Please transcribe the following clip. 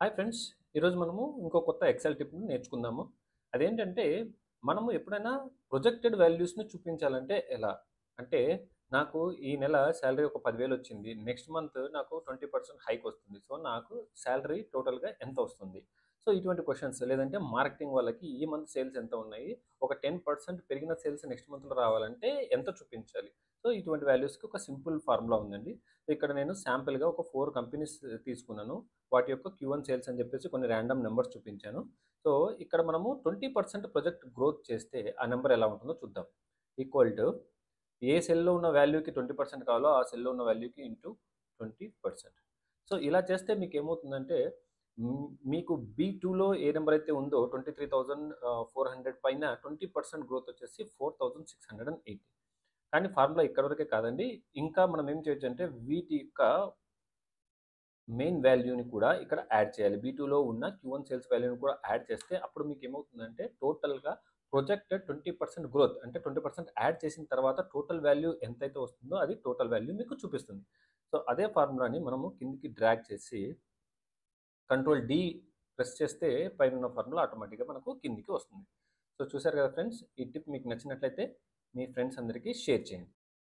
Hi friends, ఈరోజు మనము ఇంకో కొత్త ఎక్సెల్ టిప్ని నేర్చుకుందాము. అదేంటంటే మనము ఎప్పుడైనా ప్రొజెక్టెడ్ వాల్యూస్ని చూపించాలంటే ఎలా అంటే నాకు ఈ నెల శాలరీ ఒక 10,000 వచ్చింది. నెక్స్ట్ మంత్ నాకు 20% హైక్ వస్తుంది. సో నాకు శాలరీ టోటల్గా ఎంత వస్తుంది? సో ఇటువంటి క్వశ్చన్స్ లేదంటే మార్కెటింగ్ వాళ్ళకి ఈ మంత్ సేల్స్ ఎంత ఉన్నాయి, ఒక 10% పెరిగిన సేల్స్ నెక్స్ట్ మంత్లో రావాలంటే ఎంత చూపించాలి? సో ఇటువంటి వాల్యూస్కి ఒక సింపుల్ ఫార్ములా ఉందండి. సో ఇక్కడ నేను శాంపిల్గా ఒక 4 కంపెనీస్ తీసుకున్నాను. వాటి యొక్క Q1 సేల్స్ అని చెప్పేసి కొన్ని ర్యాండమ్ నెంబర్స్ చూపించాను. సో ఇక్కడ మనము 20% ప్రొజెక్ట్ గ్రోత్ చేస్తే ఆ నెంబర్ ఎలా ఉంటుందో చూద్దాం. ఈక్వల్ టు ఏ సెల్‌లో ఉన్న వాల్యూకి 20% కావాలో ఆ సెల్‌లో ఉన్న వాల్యూకి ఇంటూ 20%. సో ఇలా చేస్తే మీకేమవుతుందంటే మీకు B2లో ఏ నెంబర్ అయితే ఉందో 23,400 పైన 20% గ్రోత్ వచ్చేసి 4,680. కానీ ఫార్ములా ఇక్కడ వరకే కాదండి. ఇంకా మనం ఏం చేయొచ్చంటే వీటి యొక్క మెయిన్ వాల్యూని కూడా ఇక్కడ యాడ్ చేయాలి. B2లో ఉన్న Q1 సేల్స్ వాల్యూని కూడా యాడ్ చేస్తే అప్పుడు మీకు ఏమవుతుందంటే టోటల్‌గా ప్రొజెక్టెడ్ 20% గ్రోత్ అంటే 20% యాడ్ చేసిన తర్వాత టోటల్ వాల్యూ ఎంతైతే వస్తుందో అది టోటల్ వాల్యూ మీకు చూపిస్తుంది. సో అదే ఫార్ములాని మనము కిందకి డ్రాగ్ చేసి కంట్రోల్ డి ప్రెస్ చేస్తే పైనున్న ఫార్ములా ఆటోమేటిక్‌గా మనకు కిందికి వస్తుంది. సో చూసారు కదా ఫ్రెండ్స్, ఈ టిప్ మీకు నచ్చినట్లయితే మీ ఫ్రెండ్స్ అందరికీ షేర్ చేయండి.